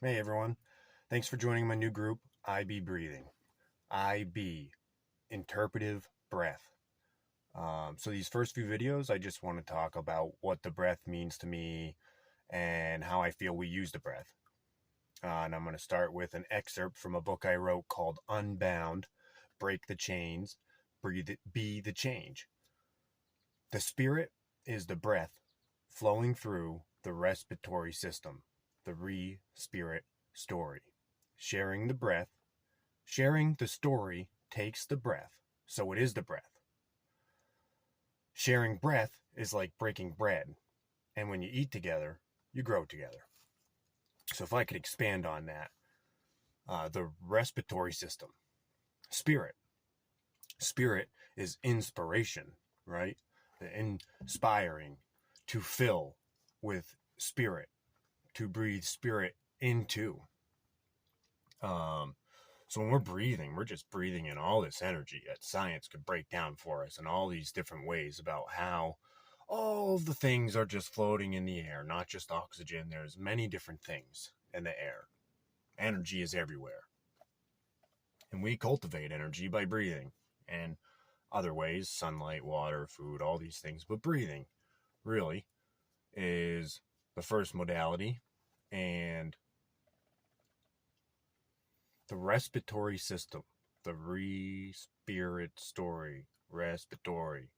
Hey everyone, thanks for joining my new group, IB Breathing. IB, Interpretive Breath. So these first few videos, I just want to talk about what the breath means to me and how I feel we use the breath. And I'm going to start with an excerpt from a book I wrote called Unbound, Break the Chains, Be the Change. The spirit is the breath flowing through the respiratory system, the re-spirit story. Sharing the breath, sharing the story takes the breath, so it is the breath. Sharing breath is like breaking bread, and when you eat together, you grow together. So if I could expand on that, the respiratory system, spirit. Spirit is inspiration, right? The inspiring, to fill with spirit, to breathe spirit into. So when we're breathing, we're just breathing in all this energy that science could break down for us in all these different ways about how all of the things are just floating in the air, not just oxygen. There's many different things in the air. Energy is everywhere. And we cultivate energy by breathing and other ways, sunlight, water, food, all these things. But breathing really is the first modality, and the respiratory system, the re-spirit story, respiratory.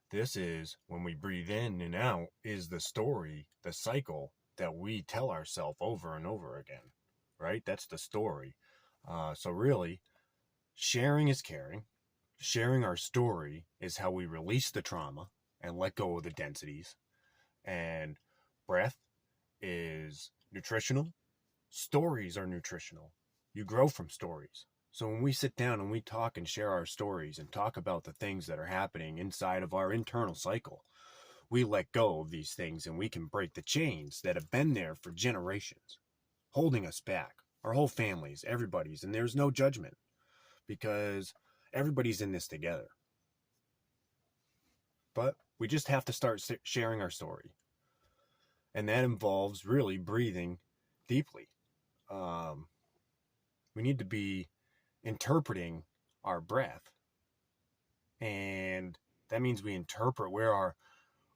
This is when we breathe in and out, is the story, the cycle that we tell ourselves over and over again, right? That's the story. So really, sharing is caring. Sharing our story is how we release the trauma and let go of the densities. And breath is nutritional. Stories are nutritional. You grow from stories. So when we sit down and we talk and share our stories and talk about the things that are happening inside of our internal cycle, we let go of these things and we can break the chains that have been there for generations, holding us back. Our whole families, everybody's, and there's no judgment because everybody's in this together. But we just have to start sharing our story. And that involves really breathing deeply. We need to be interpreting our breath. And that means we interpret where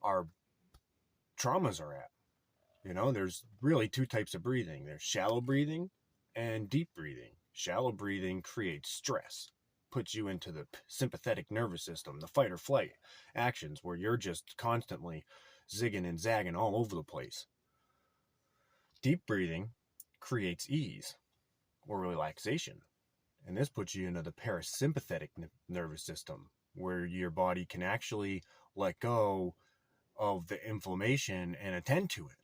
our traumas are at. You know, there's really two types of breathing. There's shallow breathing and deep breathing. Shallow breathing creates stress, puts you into the sympathetic nervous system, the fight or flight actions where you're just constantly zigging and zagging all over the place. Deep breathing creates ease or relaxation. And this puts you into the parasympathetic nervous system, where your body can actually let go of the inflammation and attend to it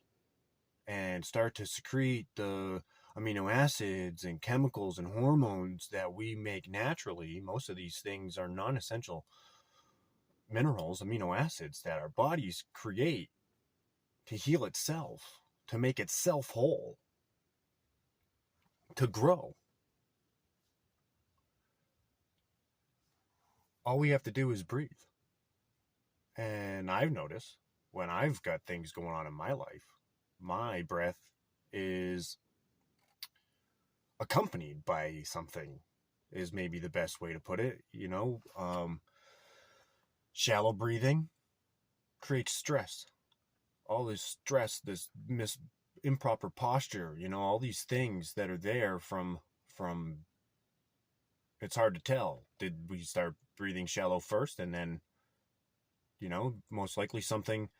and start to secrete the amino acids and chemicals and hormones that we make naturally. Most of these things are non-essential minerals, amino acids that our bodies create to heal itself, to make itself whole, to grow. All we have to do is breathe. And I've noticed when I've got things going on in my life, my breath is accompanied by something, is maybe the best way to put it. Shallow breathing creates stress. All this stress, this improper posture, all these things that are there from it's hard to tell. Did we start breathing shallow first and then, most likely something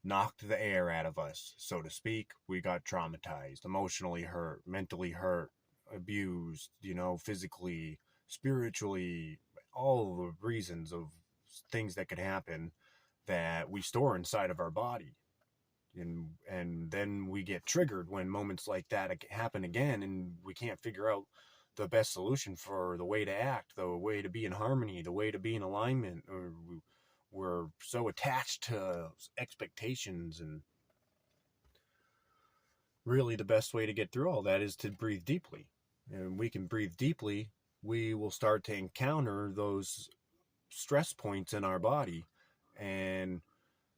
knocked the air out of us, so to speak. We got traumatized, emotionally hurt, mentally hurt, abused, physically, spiritually, all the reasons of things that could happen that we store inside of our body. And then we get triggered when moments like that happen again, and we can't figure out the best solution for the way to act, the way to be in harmony, the way to be in alignment, or we're so attached to expectations. And really the best way to get through all that is to breathe deeply. And we can breathe deeply, we will start to encounter those stress points in our body. And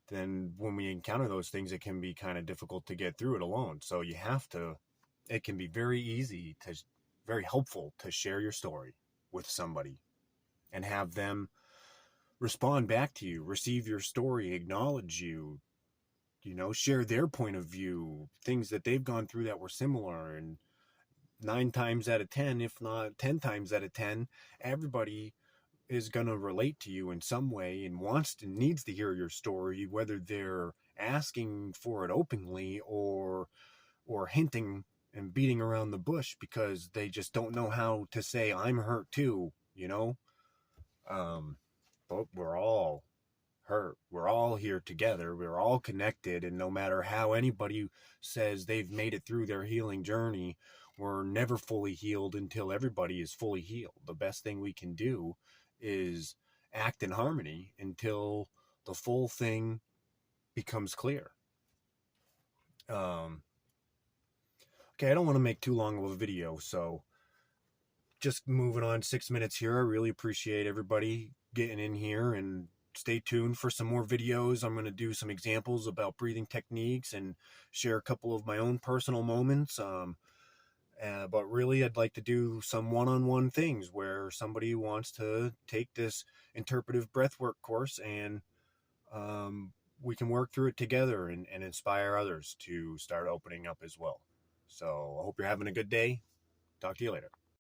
then when we encounter those things, it can be kind of difficult to get through it alone. So you have to it can be very helpful to share your story with somebody and have them respond back to you, receive your story, acknowledge you, share their point of view, things that they've gone through that were similar. And 9 times out of 10, if not 10 times out of 10, everybody is going to relate to you in some way and needs to hear your story, whether they're asking for it openly or hinting and beating around the bush because they just don't know how to say I'm hurt too, but we're all hurt. We're all here together. We're all connected. And no matter how anybody says they've made it through their healing journey, we're never fully healed until everybody is fully healed. The best thing we can do is act in harmony until the full thing becomes clear. Okay, I don't want to make too long of a video, so just moving on 6 minutes here. I really appreciate everybody getting in here, and stay tuned for some more videos. I'm going to do some examples about breathing techniques and share a couple of my own personal moments. But really, I'd like to do some one-on-one things where somebody wants to take this interpretive breathwork course, and we can work through it together and inspire others to start opening up as well. So I hope you're having a good day. Talk to you later.